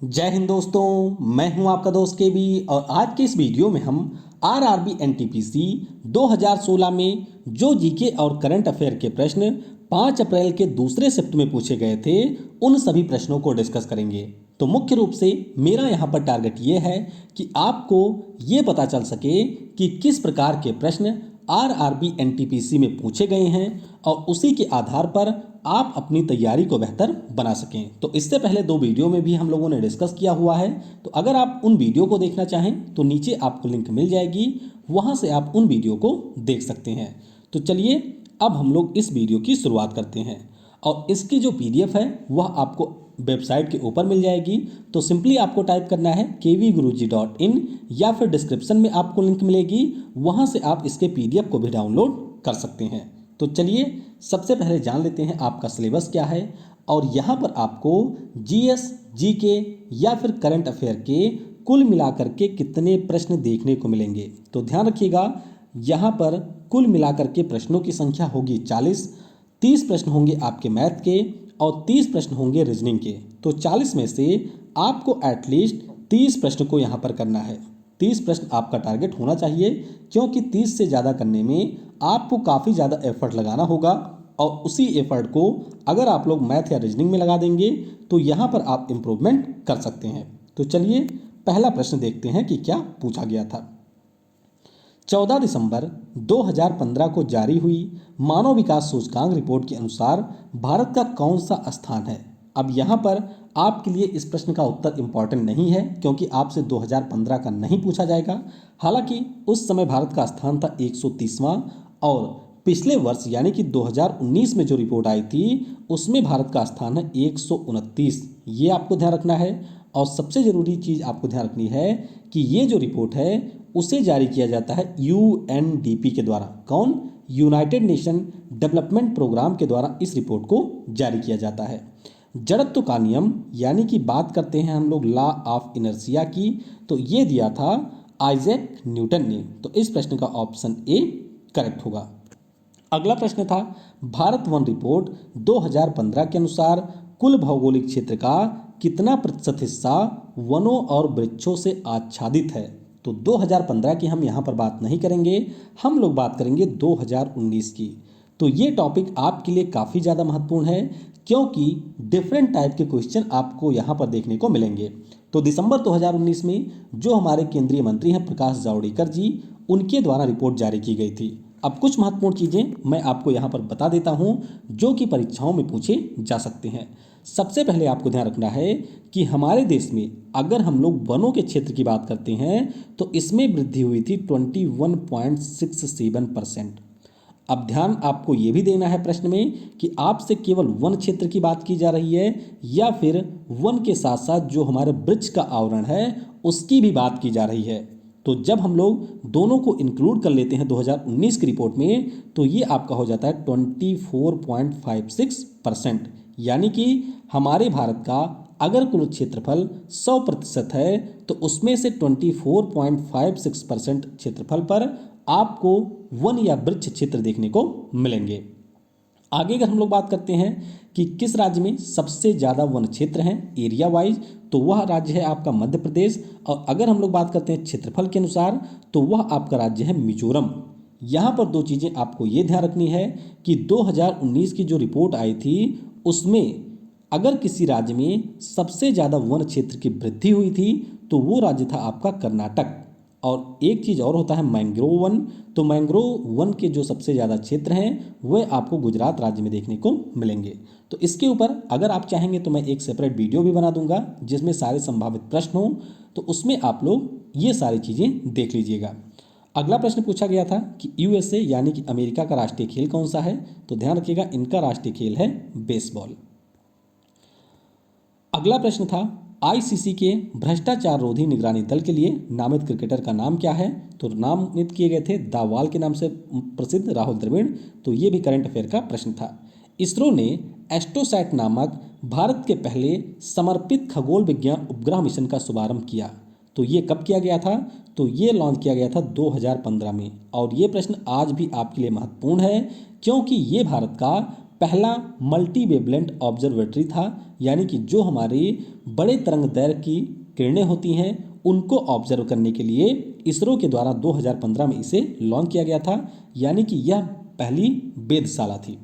जय हिंद दोस्तों, मैं हूं आपका दोस्त के बी और आज के इस वीडियो में हम आरआरबी एनटीपीसी 2016 में जो जीके और करंट अफेयर के प्रश्न 5 अप्रैल के दूसरे शिफ्ट में पूछे गए थे उन सभी प्रश्नों को डिस्कस करेंगे। तो मुख्य रूप से मेरा यहाँ पर टारगेट ये है कि आपको ये पता चल सके कि किस प्रकार के प्रश्न आरआरबी एनटीपीसी में पूछे गए हैं और उसी के आधार पर आप अपनी तैयारी को बेहतर बना सकें। तो इससे पहले 2 वीडियो में भी हम लोगों ने डिस्कस किया हुआ है, तो अगर आप उन वीडियो को देखना चाहें तो नीचे आपको लिंक मिल जाएगी, वहां से आप उन वीडियो को देख सकते हैं। तो चलिए अब हम लोग इस वीडियो की शुरुआत करते हैं और इसकी जो पीडीएफ है वह आपको वेबसाइट के ऊपर मिल जाएगी। तो सिंपली आपको टाइप करना है kvguruji.in या फिर डिस्क्रिप्शन में आपको लिंक मिलेगी, वहां से आप इसके पीडीएफ को भी डाउनलोड कर सकते हैं। तो चलिए सबसे पहले जान लेते हैं आपका सिलेबस क्या है और यहाँ पर आपको जीएस, जीके या फिर करंट अफेयर के कुल मिलाकर के कितने प्रश्न देखने को मिलेंगे। तो ध्यान रखिएगा, यहाँ पर कुल मिलाकर के प्रश्नों की संख्या होगी 40। 30 प्रश्न होंगे आपके मैथ के और 30 प्रश्न होंगे रीजनिंग के। तो 40 में से आपको एटलीस्ट 30 प्रश्न को यहाँ पर करना है। 30 प्रश्न आपका टारगेट होना चाहिए, क्योंकि 30 से ज़्यादा करने में आपको काफ़ी ज़्यादा एफर्ट लगाना होगा और उसी एफर्ट को अगर आप लोग मैथ या रीजनिंग में लगा देंगे तो यहाँ पर आप इम्प्रूवमेंट कर सकते हैं। तो चलिए पहला प्रश्न देखते हैं कि क्या पूछा गया था। 14 दिसंबर 2015 को जारी हुई मानव विकास सूचकांक रिपोर्ट के अनुसार भारत का कौन सा स्थान है। अब यहाँ पर आपके लिए इस प्रश्न का उत्तर इम्पॉर्टेंट नहीं है, क्योंकि आपसे 2015 का नहीं पूछा जाएगा। हालांकि उस समय भारत का स्थान था 130वां और पिछले वर्ष यानी कि 2019 में जो रिपोर्ट आई थी उसमें भारत का स्थान है 129। ये आपको ध्यान रखना है। और सबसे ज़रूरी चीज़ आपको ध्यान रखनी है कि ये जो रिपोर्ट है उसे जारी किया जाता है यूएनडीपी के द्वारा। कौन? यूनाइटेड नेशन डेवलपमेंट प्रोग्राम के द्वारा इस रिपोर्ट को जारी किया जाता है। जड़त्व का नियम यानी कि बात करते हैं हम लोग लॉ ऑफ इनर्शिया की, तो ये दिया था आइजैक न्यूटन ने। तो इस प्रश्न का ऑप्शन ए करेक्ट होगा। अगला प्रश्न था भारत वन रिपोर्ट 2015 के अनुसार कुल भौगोलिक क्षेत्र का कितना प्रतिशत हिस्सा वनों और वृक्षों से आच्छादित है। तो 2015 की हम यहाँ पर बात नहीं करेंगे, हम लोग बात करेंगे 2019 की। तो ये टॉपिक आपके लिए काफ़ी ज़्यादा महत्वपूर्ण है, क्योंकि डिफरेंट टाइप के क्वेश्चन आपको यहाँ पर देखने को मिलेंगे। तो दिसंबर 2019 में जो हमारे केंद्रीय मंत्री हैं प्रकाश जावड़ेकर जी, उनके द्वारा रिपोर्ट जारी की गई थी। अब कुछ महत्वपूर्ण चीज़ें मैं आपको यहाँ पर बता देता हूँ जो कि परीक्षाओं में पूछे जा सकते हैं। सबसे पहले आपको ध्यान रखना है कि हमारे देश में अगर हम लोग वनों के क्षेत्र की बात करते हैं तो इसमें वृद्धि हुई थी 21.67%। अब ध्यान आपको ये भी देना है प्रश्न में कि आपसे केवल वन क्षेत्र की बात की जा रही है या फिर वन के साथ साथ जो हमारे वृक्ष का आवरण है उसकी भी बात की जा रही है। तो जब हम लोग दोनों को इंक्लूड कर लेते हैं 2019 की रिपोर्ट में तो ये आपका हो जाता है 24.56%। यानी कि हमारे भारत का अगर कुल क्षेत्रफल 100% है तो उसमें से 24.56% क्षेत्रफल पर आपको वन या वृक्ष क्षेत्र देखने को मिलेंगे। आगे अगर हम लोग बात करते हैं कि किस राज्य में सबसे ज़्यादा वन क्षेत्र हैं एरिया वाइज, तो वह राज्य है आपका मध्य प्रदेश। और अगर हम लोग बात करते हैं क्षेत्रफल के अनुसार तो वह आपका राज्य है मिजोरम। यहाँ पर 2 चीज़ें आपको ये ध्यान रखनी है कि 2019 की जो रिपोर्ट आई थी उसमें अगर किसी राज्य में सबसे ज़्यादा वन क्षेत्र की वृद्धि हुई थी तो वो राज्य था आपका कर्नाटक। और एक चीज़ और होता है मैंग्रोव वन, तो मैंग्रोव वन के जो सबसे ज़्यादा क्षेत्र हैं वह आपको गुजरात राज्य में देखने को मिलेंगे। तो इसके ऊपर अगर आप चाहेंगे तो मैं एक सेपरेट वीडियो भी बना दूंगा जिसमें सारे संभावित प्रश्न हों, तो उसमें आप लोग ये सारी चीज़ें देख लीजिएगा। अगला प्रश्न पूछा गया था कि यूएसए यानी कि अमेरिका का राष्ट्रीय खेल कौन सा है। तो ध्यान रखिएगा इनका राष्ट्रीय खेल है बेसबॉल। अगला प्रश्न था आईसीसी के भ्रष्टाचार रोधी निगरानी दल के लिए नामित क्रिकेटर का नाम क्या है। तो नामित किए गए थे दावाल के नाम से प्रसिद्ध राहुल द्रविड़। तो ये भी करंट अफेयर का प्रश्न था। इसरो ने एस्ट्रोसैट नामक भारत के पहले समर्पित खगोल विज्ञान उपग्रह मिशन का शुभारंभ किया। तो ये कब किया गया था? तो ये लॉन्च किया गया था 2015 में। और ये प्रश्न आज भी आपके लिए महत्वपूर्ण है, क्योंकि ये भारत का पहला मल्टी वेवलेंथ ऑब्जर्वेटरी था, यानी कि जो हमारे बड़े तरंग दैर्घ्य की किरणें होती हैं उनको ऑब्जर्व करने के लिए इसरो के द्वारा 2015 में इसे लॉन्च किया गया था, यानी कि यह पहली वेधशाला थी।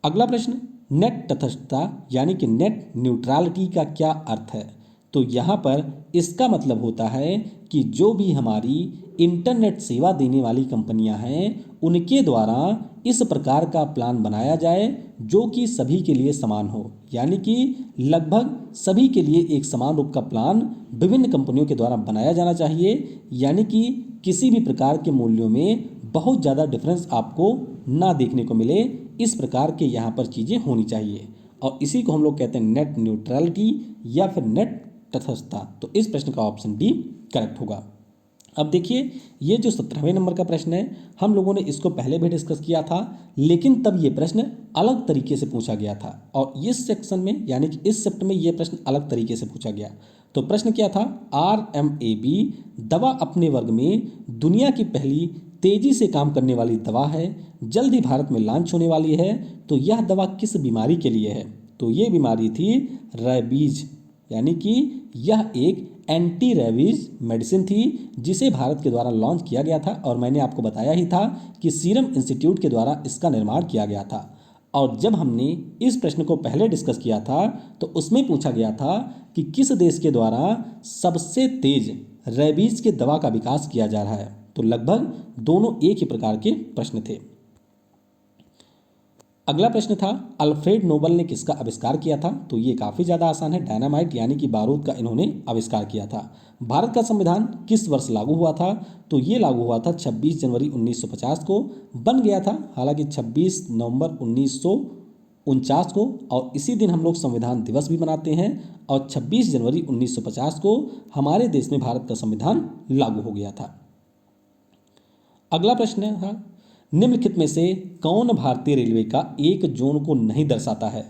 अगला प्रश्न, नेट तटस्थता यानी कि नेट न्यूट्रलिटी का क्या अर्थ है? तो यहाँ पर इसका मतलब होता है कि जो भी हमारी इंटरनेट सेवा देने वाली कंपनियां हैं उनके द्वारा इस प्रकार का प्लान बनाया जाए जो कि सभी के लिए समान हो, यानी कि लगभग सभी के लिए एक समान रूप का प्लान विभिन्न कंपनियों के द्वारा बनाया जाना चाहिए, यानी कि किसी भी प्रकार के मूल्यों में बहुत ज़्यादा डिफरेंस आपको ना देखने को मिले। इस प्रकार के यहाँ पर चीज़ें होनी चाहिए और इसी को हम लोग कहते हैं नेट न्यूट्रलिटी या फिर नेट तटस्थता। तो इस प्रश्न का ऑप्शन डी करेक्ट होगा। अब देखिए, ये जो 17वें नंबर का प्रश्न है, हम लोगों ने इसको पहले भी डिस्कस किया था, लेकिन तब ये प्रश्न अलग तरीके से पूछा गया था और इस सेक्शन में यानी कि इस शिफ्ट में ये प्रश्न अलग तरीके से पूछा गया। तो प्रश्न क्या था? RMAB दवा अपने वर्ग में दुनिया की पहली तेजी से काम करने वाली दवा है, जल्द ही भारत में लॉन्च होने वाली है। तो यह दवा किस बीमारी के लिए है? तो ये बीमारी थी रेबीज, यानी कि यह एक एंटी रेबीज मेडिसिन थी जिसे भारत के द्वारा लॉन्च किया गया था और मैंने आपको बताया ही था कि सीरम इंस्टीट्यूट के द्वारा इसका निर्माण किया गया था। और जब हमने इस प्रश्न को पहले डिस्कस किया था तो उसमें पूछा गया था कि किस देश के द्वारा सबसे तेज रेबीज के दवा का विकास किया जा रहा है। तो लगभग दोनों एक ही प्रकार के प्रश्न थे। अगला प्रश्न था, अल्फ्रेड नोबल ने किसका आविष्कार किया था? तो ये काफ़ी ज़्यादा आसान है, डायनामाइट यानी कि बारूद का इन्होंने आविष्कार किया था। भारत का संविधान किस वर्ष लागू हुआ था? तो ये लागू हुआ था 26 जनवरी 1950 को, बन गया था हालांकि 26 नवंबर 1949 को, और इसी दिन हम लोग संविधान दिवस भी मनाते हैं और 26 जनवरी 1950 को हमारे देश में भारत का संविधान लागू हो गया था। अगला प्रश्न था, निम्नलिखित में से कौन भारतीय रेलवे का एक जोन को नहीं दर्शाता है?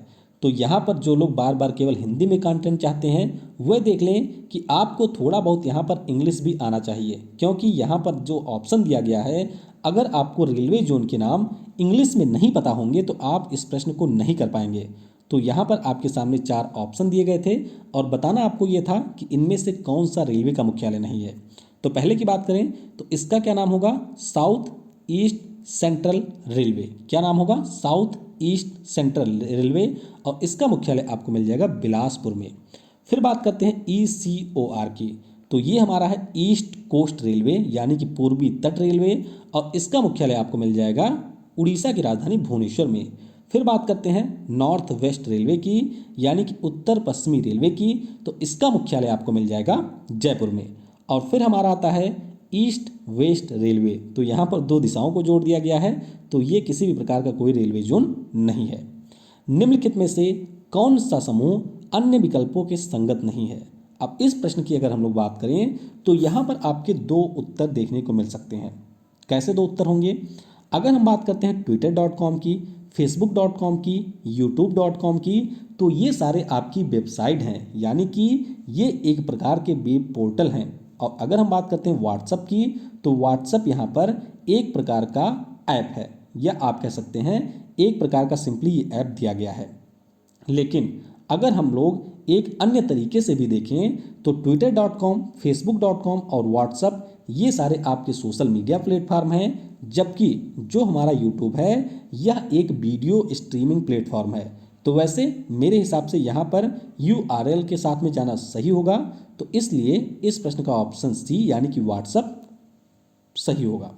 तो यहाँ पर जो लोग बार बार केवल हिंदी में कंटेंट चाहते हैं वह देख लें कि आपको थोड़ा बहुत यहाँ पर इंग्लिश भी आना चाहिए, क्योंकि यहाँ पर जो ऑप्शन दिया गया है, अगर आपको रेलवे जोन के नाम इंग्लिश में नहीं पता होंगे तो आप इस प्रश्न को नहीं कर पाएंगे। तो यहाँ पर आपके सामने 4 ऑप्शन दिए गए थे और बताना आपको ये था कि इनमें से कौन सा रेलवे का मुख्यालय नहीं है। तो पहले की बात करें तो इसका क्या नाम होगा? South east central railway. क्या नाम होगा? साउथ ईस्ट सेंट्रल रेलवे, और इसका मुख्यालय आपको मिल जाएगा बिलासपुर में। फिर बात करते हैं ECOR की, तो ये हमारा है ईस्ट कोस्ट रेलवे यानी कि पूर्वी तट रेलवे, और इसका मुख्यालय आपको मिल जाएगा उड़ीसा की राजधानी भुवनेश्वर में। फिर बात करते हैं नॉर्थ वेस्ट रेलवे की यानी कि उत्तर पश्चिमी रेलवे की, तो इसका मुख्यालय आपको मिल जाएगा जयपुर में। और फिर हमारा आता है ईस्ट वेस्ट रेलवे, तो यहाँ पर 2 दिशाओं को जोड़ दिया गया है, तो ये किसी भी प्रकार का कोई रेलवे जोन नहीं है। निम्नलिखित में से कौन सा समूह अन्य विकल्पों के संगत नहीं है? अब इस प्रश्न की अगर हम लोग बात करें तो यहाँ पर आपके 2 उत्तर देखने को मिल सकते हैं। कैसे 2 उत्तर होंगे? अगर हम बात करते हैं twitter.com की, facebook.com की, youtube.com की, तो ये सारे आपकी वेबसाइट हैं, यानी कि ये एक प्रकार के वेब पोर्टल हैं। और अगर हम बात करते हैं व्हाट्सएप की, तो व्हाट्सएप यहाँ पर एक प्रकार का ऐप है, या आप कह सकते हैं एक प्रकार का सिंपली ये ऐप दिया गया है। लेकिन अगर हम लोग एक अन्य तरीके से भी देखें तो twitter.com, facebook.com और व्हाट्सएप ये सारे आपके सोशल मीडिया प्लेटफॉर्म हैं, जबकि जो हमारा यूट्यूब है यह एक वीडियो स्ट्रीमिंग प्लेटफॉर्म है। तो वैसे मेरे हिसाब से यहाँ पर URL के साथ में जाना सही होगा, तो इसलिए इस प्रश्न का ऑप्शन सी यानी कि व्हाट्सएप सही होगा।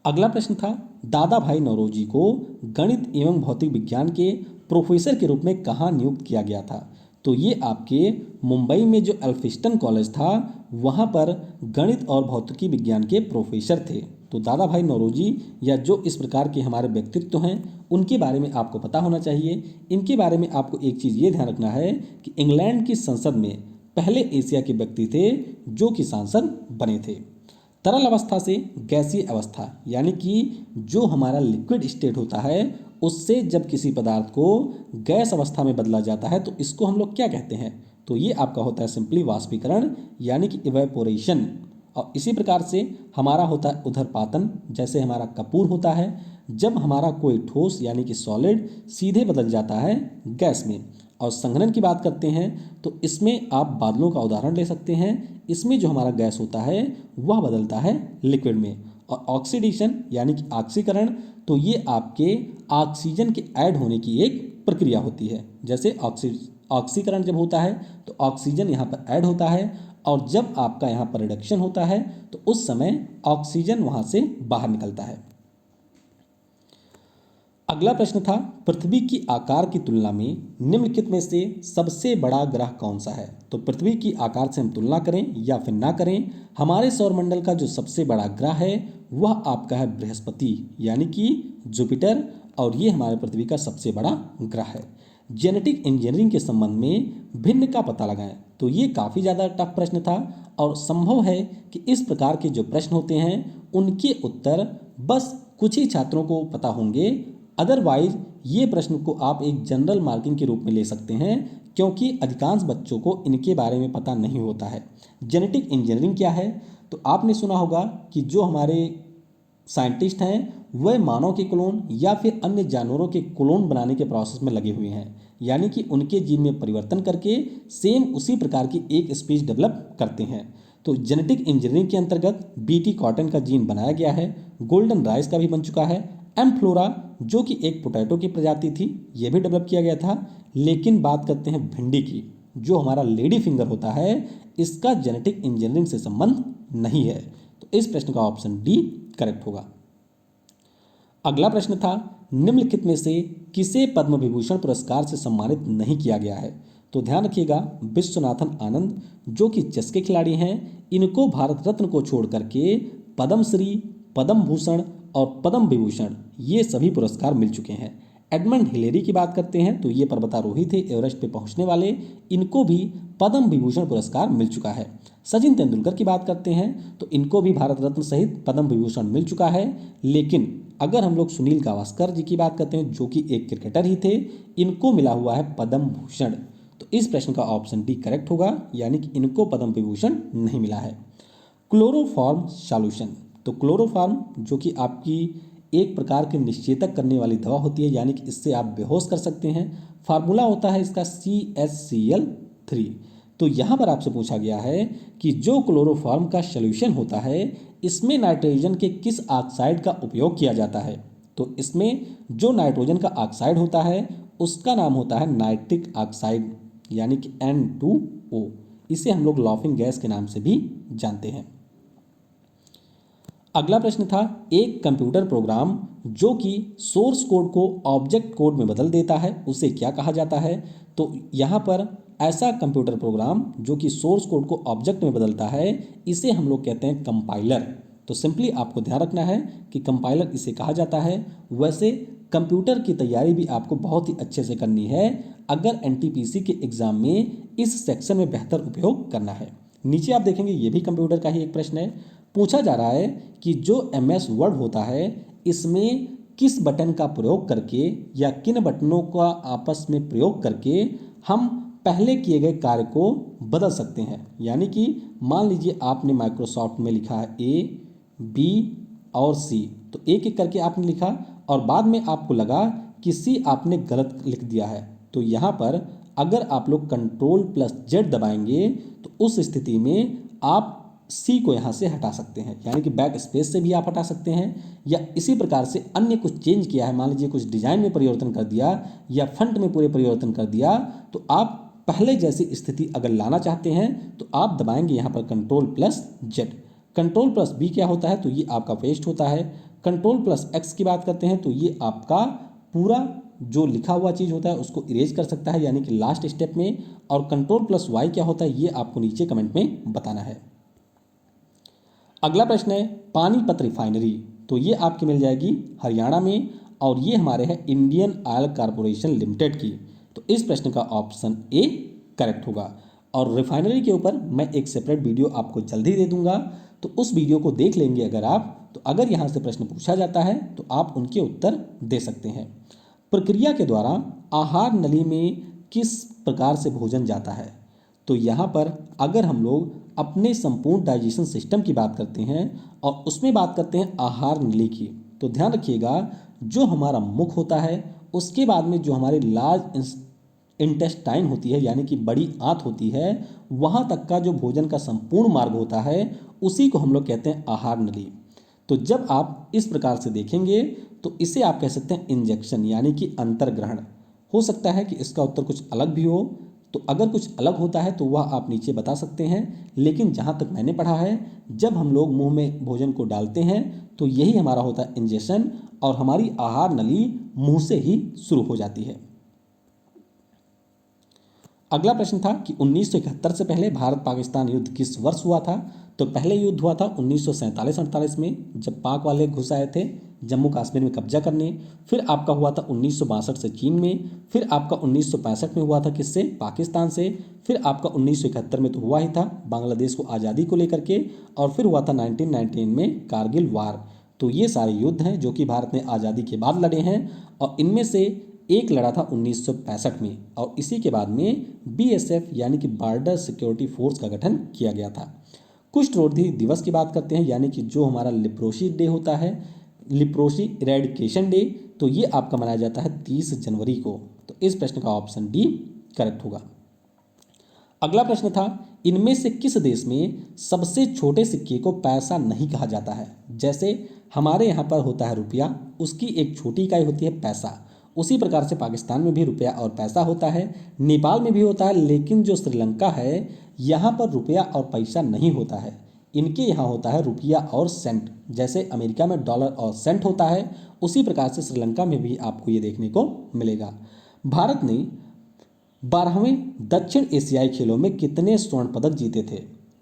अगला प्रश्न था, दादा भाई नौरोजी को गणित एवं भौतिक विज्ञान के प्रोफेसर के रूप में कहाँ नियुक्त किया गया था? तो ये आपके मुंबई में जो एल्फिंस्टन कॉलेज था वहाँ पर गणित और भौतिकी विज्ञान के प्रोफेसर थे। तो दादा भाई नौरोजी या जो इस प्रकार के हमारे व्यक्तित्व हैं उनके बारे में आपको पता होना चाहिए। इनके बारे में आपको एक चीज़ ये ध्यान रखना है कि इंग्लैंड की संसद में पहले एशिया के व्यक्ति थे जो कि सांसद बने थे। तरल अवस्था से गैसीय अवस्था यानी कि जो हमारा लिक्विड स्टेट होता है उससे जब किसी पदार्थ को गैस अवस्था में बदला जाता है तो इसको हम लोग क्या कहते हैं? तो ये आपका होता है सिंपली वाष्पीकरण यानी कि इवेपोरेशन। और इसी प्रकार से हमारा होता है उधर्पातन, जैसे हमारा कपूर होता है जब हमारा कोई ठोस यानी कि सॉलिड सीधे बदल जाता है गैस में। और संघनन की बात करते हैं तो इसमें आप बादलों का उदाहरण ले सकते हैं। इसमें जो हमारा गैस होता है वह बदलता है लिक्विड में। और ऑक्सीडेशन यानी कि ऑक्सीकरण, तो ये आपके ऑक्सीजन के ऐड होने की एक प्रक्रिया होती है। जैसे ऑक्सीकरण जब होता है तो ऑक्सीजन यहाँ पर ऐड होता है, और जब आपका यहाँ पर रिडक्शन होता है तो उस समय ऑक्सीजन वहाँ से बाहर निकलता है। अगला प्रश्न था, पृथ्वी की आकार की तुलना में निम्नलिखित में से सबसे बड़ा ग्रह कौन सा है। तो पृथ्वी की आकार से हम तुलना करें या फिर ना करें, हमारे सौरमंडल का जो सबसे बड़ा ग्रह है वह आपका है बृहस्पति यानी कि जुपिटर, और ये हमारे पृथ्वी का सबसे बड़ा ग्रह है। जेनेटिक इंजीनियरिंग के संबंध में भिन्न का पता लगाएं, तो ये काफ़ी ज़्यादा टफ प्रश्न था, और संभव है कि इस प्रकार के जो प्रश्न होते हैं उनके उत्तर बस कुछ ही छात्रों को पता होंगे। अदरवाइज ये प्रश्न को आप एक जनरल मार्किंग के रूप में ले सकते हैं, क्योंकि अधिकांश बच्चों को इनके बारे में पता नहीं होता है। जेनेटिक इंजीनियरिंग क्या है, तो आपने सुना होगा कि जो हमारे साइंटिस्ट हैं वह मानव के क्लोन या फिर अन्य जानवरों के क्लोन बनाने के प्रोसेस में लगे हुए हैं, यानी कि उनके जीन में परिवर्तन करके सेम उसी प्रकार की एक स्पीच डेवलप करते हैं। तो जेनेटिक इंजीनियरिंग के अंतर्गत बीटी कॉटन का जीन बनाया गया है, गोल्डन राइस का भी बन चुका है, एम फ्लोरा जो कि एक पोटैटो की प्रजाति थी यह भी डेवलप किया गया था। लेकिन बात करते हैं भिंडी की, जो हमारा लेडी फिंगर होता है, इसका जेनेटिक इंजीनियरिंग से संबंध नहीं है। तो इस प्रश्न का ऑप्शन डी करेक्ट होगा। अगला प्रश्न था, निम्नलिखित में से किसे पद्म विभूषण पुरस्कार से सम्मानित नहीं किया गया है। तो ध्यान रखिएगा, विश्वनाथन आनंद जो कि चेस के खिलाड़ी हैं, इनको भारत रत्न को छोड़ करके पद्मश्री, पद्म भूषण और पद्म विभूषण ये सभी पुरस्कार मिल चुके हैं। एडमंड हिलेरी की बात करते हैं तो ये पर्वतारोही थे एवरेस्ट पे पहुंचने वाले, इनको भी पद्म विभूषण पुरस्कार मिल चुका है। सचिन तेंदुलकर की बात करते हैं तो इनको भी भारत रत्न सहित पद्म विभूषण मिल चुका है। लेकिन अगर हम लोग सुनील गावस्कर जी की बात करते हैं जो कि एक क्रिकेटर ही थे, इनको मिला हुआ है पद्म भूषण। तो इस प्रश्न का ऑप्शन डी करेक्ट होगा, यानी कि इनको पद्म विभूषण नहीं मिला है। क्लोरोफॉर्म सॉल्यूशन, तो क्लोरोफॉर्म जो कि आपकी एक प्रकार के निश्चेतक करने वाली दवा होती है, यानी कि इससे आप बेहोश कर सकते हैं। फार्मूला होता है इसका CHCl3। तो यहाँ पर आपसे पूछा गया है कि जो क्लोरोफॉर्म का सॉल्यूशन होता है इसमें नाइट्रोजन के किस ऑक्साइड का उपयोग किया जाता है। तो इसमें जो नाइट्रोजन का ऑक्साइड होता है उसका नाम होता है नाइट्रिक ऑक्साइड, यानी कि N2O। इसे हम लोग लाफिंग गैस के नाम से भी जानते हैं। अगला प्रश्न था, एक कंप्यूटर प्रोग्राम जो कि सोर्स कोड को ऑब्जेक्ट कोड में बदल देता है उसे क्या कहा जाता है। तो यहाँ पर ऐसा कंप्यूटर प्रोग्राम जो कि सोर्स कोड को ऑब्जेक्ट में बदलता है इसे हम लोग कहते हैं कंपाइलर। तो सिंपली आपको ध्यान रखना है कि कंपाइलर इसे कहा जाता है। वैसे कंप्यूटर की तैयारी भी आपको बहुत ही अच्छे से करनी है अगर NTPC के एग्जाम में इस सेक्शन में बेहतर उपयोग करना है। नीचे आप देखेंगे ये भी कंप्यूटर का ही एक प्रश्न है। पूछा जा रहा है कि जो MS वर्ड होता है इसमें किस बटन का प्रयोग करके या किन बटनों का आपस में प्रयोग करके हम पहले किए गए कार्य को बदल सकते हैं। यानी कि मान लीजिए आपने माइक्रोसॉफ्ट में लिखा है A, B और C, तो एक एक करके आपने लिखा और बाद में आपको लगा कि C आपने गलत लिख दिया है। तो यहाँ पर अगर आप लोग Ctrl+Z दबाएंगे तो उस स्थिति में आप C को यहाँ से हटा सकते हैं, यानी कि बैक स्पेस से भी आप हटा सकते हैं, या इसी प्रकार से अन्य कुछ चेंज किया है, मान लीजिए कुछ डिजाइन में परिवर्तन कर दिया या फंट में पूरे परिवर्तन कर दिया, तो आप पहले जैसी स्थिति अगर लाना चाहते हैं तो आप दबाएंगे यहाँ पर Ctrl+Z। Ctrl+B क्या होता है, तो ये आपका पेस्ट होता है। Ctrl+X की बात करते हैं तो ये आपका पूरा जो लिखा हुआ चीज़ होता है उसको इरेज कर सकता है, यानी कि लास्ट स्टेप में। और Ctrl+Y क्या होता है ये आपको नीचे कमेंट में बताना है। अगला प्रश्न है, पानीपत रिफाइनरी, तो ये आपकी मिल जाएगी हरियाणा में और ये हमारे है इंडियन ऑयल कॉरपोरेशन लिमिटेड की। तो इस प्रश्न का ऑप्शन ए करेक्ट होगा। और रिफाइनरी के ऊपर मैं एक सेपरेट वीडियो आपको जल्दी दे दूंगा, तो उस वीडियो को देख लेंगे अगर आप, तो अगर यहाँ से प्रश्न पूछा जाता है तो आप उनके उत्तर दे सकते हैं। प्रक्रिया के द्वारा आहार नली में किस प्रकार से भोजन जाता है। तो यहाँ पर अगर हम लोग अपने संपूर्ण डाइजेशन सिस्टम की बात करते हैं और उसमें बात करते हैं आहार नली की, तो ध्यान रखिएगा जो हमारा मुख होता है उसके बाद में जो हमारी लार्ज इंटेस्टाइन होती है यानी कि बड़ी आंत होती है, वहाँ तक का जो भोजन का संपूर्ण मार्ग होता है उसी को हम लोग कहते हैं आहार नली। तो जब आप इस प्रकार से देखेंगे तो इसे आप कह सकते हैं इंजेक्शन यानी कि अंतर्ग्रहण। हो सकता है कि इसका उत्तर कुछ अलग भी हो, तो अगर कुछ अलग होता है तो वह आप नीचे बता सकते हैं, लेकिन जहाँ तक मैंने पढ़ा है जब हम लोग मुंह में भोजन को डालते हैं तो यही हमारा होता है इंजेक्शन और हमारी आहार नली मुंह से ही शुरू हो जाती है। अगला प्रश्न था कि 1971 से पहले भारत पाकिस्तान युद्ध किस वर्ष हुआ था। तो पहले युद्ध हुआ था 1947-48 में, जब पाक वाले घुस आए थे जम्मू कश्मीर में कब्जा करने। फिर आपका हुआ था 1962 से चीन में। फिर आपका 1965 में हुआ था किससे, पाकिस्तान से। फिर आपका 1971 में तो हुआ ही था बांग्लादेश को आज़ादी को लेकर के। और फिर हुआ था 1919 में कारगिल वार। तो ये सारे युद्ध हैं जो कि भारत ने आज़ादी के बाद लड़े हैं और इनमें से एक लड़ा था 1965 में और इसी के बाद में बीएसएफ यानी कि बॉर्डर सिक्योरिटी फोर्स का गठन किया गया था। कुष्ठ रोधी दिवस की बात करते हैं यानी कि जो हमारा लिप्रोसी डे होता है, लिप्रोसी इरेडिकेशन डे, तो ये आपका मनाया जाता है 30 जनवरी को। तो इस प्रश्न का ऑप्शन डी करेक्ट होगा। अगला प्रश्न था इनमें से किस देश में सबसे छोटे सिक्के को पैसा नहीं कहा जाता है। जैसे हमारे यहाँ पर होता है रुपया, उसकी एक छोटी इकाई होती है पैसा। उसी प्रकार से पाकिस्तान में भी रुपया और पैसा होता है, नेपाल में भी होता है, लेकिन जो श्रीलंका है यहाँ पर रुपया और पैसा नहीं होता है। इनके यहाँ होता है रुपया और सेंट। जैसे अमेरिका में डॉलर और सेंट होता है, उसी प्रकार से श्रीलंका में भी आपको ये देखने को मिलेगा। भारत ने 12वें दक्षिण एशियाई खेलों में कितने स्वर्ण पदक जीते थे।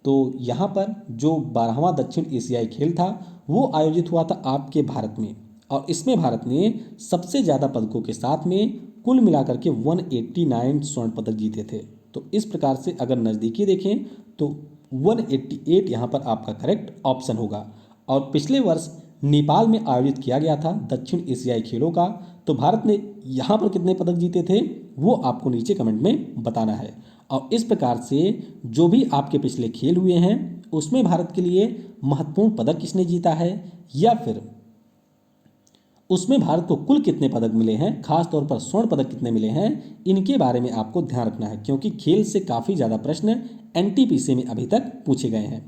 तो यहाँ पर जो 12वां दक्षिण एशियाई खेल था वो आयोजित हुआ था आपके भारत में और इसमें भारत ने सबसे ज़्यादा पदकों के साथ में कुल मिलाकर के 189 स्वर्ण पदक जीते थे। तो इस प्रकार से अगर नज़दीकी देखें तो 188 यहाँ पर आपका करेक्ट ऑप्शन होगा। और पिछले वर्ष नेपाल में आयोजित किया गया था दक्षिण एशियाई खेलों का, तो भारत ने यहाँ पर कितने पदक जीते थे वो आपको नीचे कमेंट में बताना है। और इस प्रकार से जो भी आपके पिछले खेल हुए हैं उसमें भारत के लिए महत्वपूर्ण पदक किसने जीता है या फिर उसमें भारत को कुल कितने पदक मिले हैं, खास तौर पर स्वर्ण पदक कितने मिले हैं, इनके बारे में आपको ध्यान रखना है क्योंकि खेल से काफ़ी ज़्यादा प्रश्न एनटीपीसी में अभी तक पूछे गए हैं।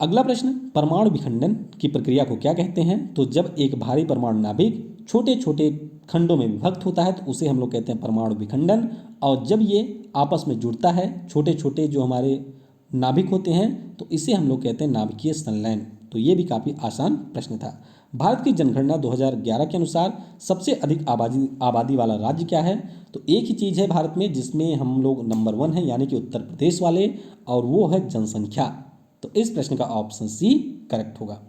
अगला प्रश्न परमाणु विखंडन की प्रक्रिया को क्या कहते हैं। तो जब एक भारी परमाणु नाभिक छोटे छोटे खंडों में विभक्त होता है तो उसे हम लोग कहते हैं परमाणु विखंडन। और जब ये आपस में जुड़ता है छोटे छोटे जो हमारे नाभिक होते हैं तो इसे हम लोग कहते हैं नाभिकीय संलयन। तो ये भी काफ़ी आसान प्रश्न था। भारत की जनगणना 2011 के अनुसार सबसे अधिक आबादी वाला राज्य क्या है। तो एक ही चीज़ है भारत में जिसमें हम लोग नंबर 1 है यानी कि उत्तर प्रदेश वाले, और वो है जनसंख्या। तो इस प्रश्न का ऑप्शन सी करेक्ट होगा।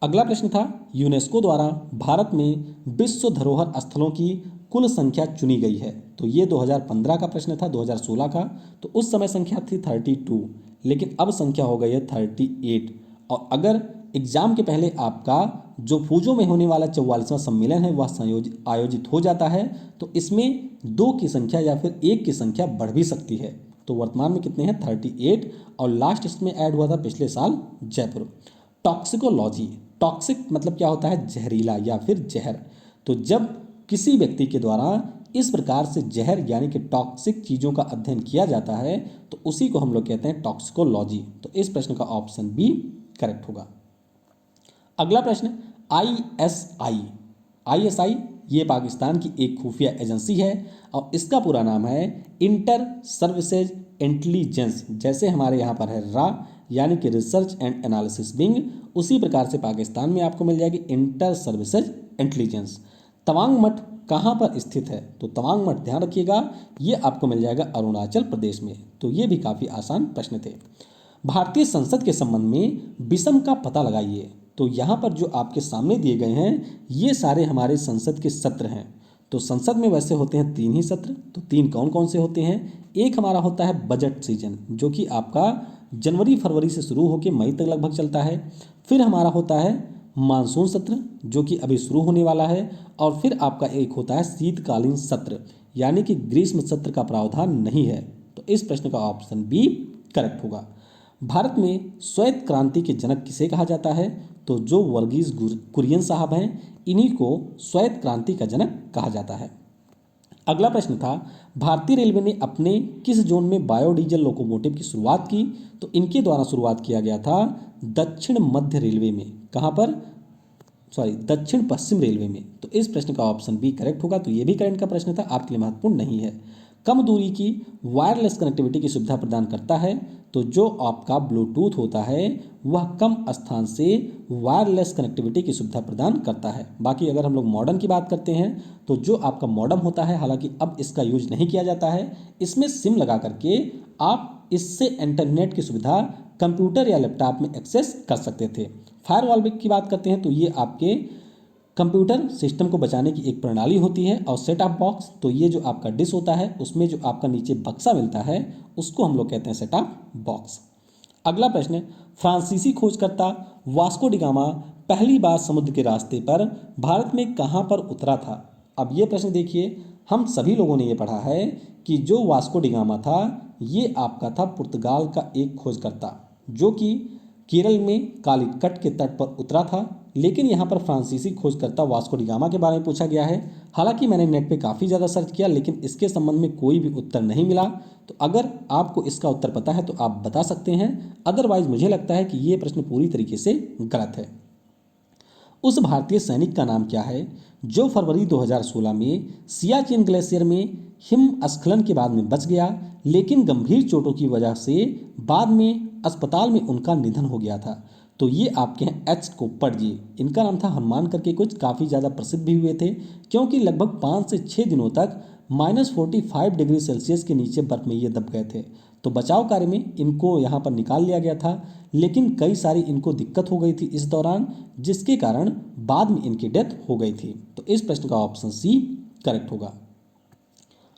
अगला प्रश्न था यूनेस्को द्वारा भारत में विश्व धरोहर स्थलों की कुल संख्या चुनी गई है। तो ये 2015 का प्रश्न था, 2016 का। तो उस समय संख्या थी 32, लेकिन अब संख्या हो गई है 38। और अगर एग्जाम के पहले आपका जो फूजो में होने वाला 44वां सम्मेलन है वह आयोजित हो जाता है तो इसमें 2 की संख्या या फिर 1 की संख्या बढ़ भी सकती है। तो वर्तमान में कितने हैं 38 और लास्ट इसमें ऐड हुआ था पिछले साल जयपुर। टॉक्सिकोलॉजी, टॉक्सिक मतलब क्या होता है, जहरीला या फिर जहर। तो जब किसी व्यक्ति के द्वारा इस प्रकार से जहर यानी कि टॉक्सिक चीज़ों का अध्ययन किया जाता है तो उसी को हम लोग कहते हैं टॉक्सिकोलॉजी। तो इस प्रश्न का ऑप्शन बी करेक्ट होगा। अगला प्रश्न आईएसआई ये पाकिस्तान की एक खुफिया एजेंसी है और इसका पूरा नाम है इंटर सर्विसेज इंटेलिजेंस। जैसे हमारे यहाँ पर है रा यानी कि रिसर्च एंड एनालिसिस विंग, उसी प्रकार से पाकिस्तान में आपको मिल जाएगी इंटर सर्विसेज इंटेलिजेंस। तवांग मठ कहाँ पर स्थित है। तो तवांग मठ ध्यान रखिएगा ये आपको मिल जाएगा अरुणाचल प्रदेश में। तो ये भी काफ़ी आसान प्रश्न थे। भारतीय संसद के संबंध में विषम का पता लगाइए। तो यहाँ पर जो आपके सामने दिए गए हैं ये सारे हमारे संसद के सत्र हैं। तो संसद में वैसे होते हैं 3 ही सत्र। तो 3 कौन कौन से होते हैं, एक हमारा होता है बजट सीजन जो कि आपका जनवरी फरवरी से शुरू होकर मई तक लगभग चलता है। फिर हमारा होता है मानसून सत्र जो कि अभी शुरू होने वाला है। और फिर आपका एक होता है शीतकालीन सत्र यानी कि ग्रीष्म सत्र का प्रावधान नहीं है। तो तो इस प्रश्न का ऑप्शन बी करेक्ट होगा। भारत में श्वेत क्रांति के जनक किसे कहा जाता है? तो जो वर्गीज कुरियन साहब हैं, इन्हीं को श्वेत क्रांति का जनक कहा जाता है। अगला प्रश्न था, भारतीय रेलवे ने अपने किस जोन में बायोडीजल लोकोमोटिव की शुरुआत की? तो इनके द्वारा शुरुआत किया गया था दक्षिण मध्य रेलवे में। कहाँ पर? दक्षिण पश्चिम रेलवे में। तो इस प्रश्न का ऑप्शन बी करेक्ट होगा। तो ये भी करंट का प्रश्न था, आपके लिए महत्वपूर्ण नहीं है। कम दूरी की वायरलेस कनेक्टिविटी की सुविधा प्रदान करता है? तो जो आपका ब्लूटूथ होता है वह कम स्थान से वायरलेस कनेक्टिविटी की सुविधा प्रदान करता है। बाकी अगर हम लोग मॉडेम की बात करते हैं तो जो आपका मॉडेम होता है, हालांकि अब इसका यूज नहीं किया जाता है, इसमें सिम लगा करके आप इससे इंटरनेट की सुविधा कंप्यूटर या लैपटॉप में एक्सेस कर सकते थे। फायरवॉल की बात करते हैं तो ये आपके कंप्यूटर सिस्टम को बचाने की एक प्रणाली होती है। और सेट टॉप बॉक्स, तो ये जो आपका डिश होता है उसमें जो आपका नीचे बक्सा मिलता है उसको हम लोग कहते हैं सेट टॉप बॉक्स। अगला प्रश्न, फ्रांसीसी खोजकर्ता वास्को डी गामा पहली बार समुद्र के रास्ते पर भारत में कहाँ पर उतरा था? अब ये प्रश्न देखिए, हम सभी लोगों ने ये पढ़ा है कि जो वास्को डी गामा था ये आपका था पुर्तगाल का एक खोजकर्ता जो कि केरल में कालीकट के तट पर उतरा था। लेकिन यहाँ पर फ्रांसीसी खोजकर्ता वास्को डी गामा के बारे में पूछा गया है। हालांकि मैंने नेट पे काफ़ी ज़्यादा सर्च किया लेकिन इसके संबंध में कोई भी उत्तर नहीं मिला। तो अगर आपको इसका उत्तर पता है तो आप बता सकते हैं, अदरवाइज मुझे लगता है कि ये प्रश्न पूरी तरीके से गलत है। उस भारतीय सैनिक का नाम क्या है जो फरवरी 2016 में सियाचिन ग्लेशियर में हिमस्खलन के बाद में बच गया, लेकिन गंभीर चोटों की वजह से बाद में अस्पताल में उनका निधन हो गया था? तो ये आपके हैं एच कोप्पड़ जी। इनका नाम था हनुमान करके कुछ, काफ़ी ज़्यादा प्रसिद्ध भी हुए थे क्योंकि लगभग 5 से 6 दिनों तक -45 डिग्री सेल्सियस के नीचे बर्फ में ये दब गए थे। तो बचाव कार्य में इनको यहाँ पर निकाल लिया गया था, लेकिन कई सारी इनको दिक्कत हो गई थी इस दौरान, जिसके कारण बाद में इनकी डेथ हो गई थी। तो इस प्रश्न का ऑप्शन सी करेक्ट होगा।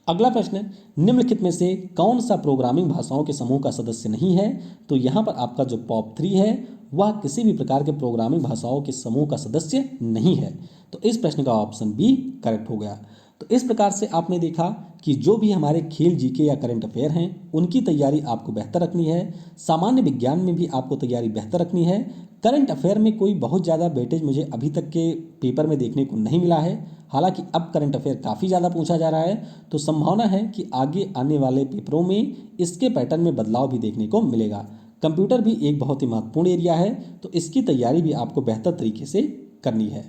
अगला प्रश्न, निम्नलिखित में से कौन सा प्रोग्रामिंग भाषाओं के समूह का सदस्य नहीं है? तो यहाँ पर आपका जो POP3 है वह किसी भी प्रकार के प्रोग्रामिंग भाषाओं के समूह का सदस्य नहीं है। तो इस प्रश्न का ऑप्शन बी करेक्ट हो गया। तो इस प्रकार से आपने देखा कि जो भी हमारे खेल, जीके या करंट अफेयर हैं उनकी तैयारी आपको बेहतर रखनी है। सामान्य विज्ञान में भी आपको तैयारी बेहतर रखनी है। करंट अफेयर में कोई बहुत ज़्यादा वेटेज मुझे अभी तक के पेपर में देखने को नहीं मिला है। हालांकि अब करंट अफेयर काफ़ी ज़्यादा पूछा जा रहा है, तो संभावना है कि आगे आने वाले पेपरों में इसके पैटर्न में बदलाव भी देखने को मिलेगा। कंप्यूटर भी एक बहुत ही महत्वपूर्ण एरिया है, तो इसकी तैयारी भी आपको बेहतर तरीके से करनी है।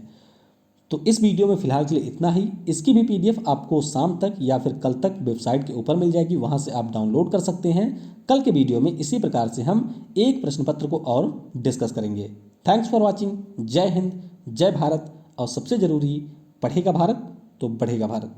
तो इस वीडियो में फिलहाल के लिए इतना ही। इसकी भी PDF आपको शाम तक या फिर कल तक वेबसाइट के ऊपर मिल जाएगी, वहाँ से आप डाउनलोड कर सकते हैं। कल के वीडियो में इसी प्रकार से हम एक प्रश्न पत्र को और डिस्कस करेंगे। Thanks for watching. जय हिंद, जय भारत, और सबसे ज़रूरी, पढ़ेगा भारत तो बढ़ेगा भारत।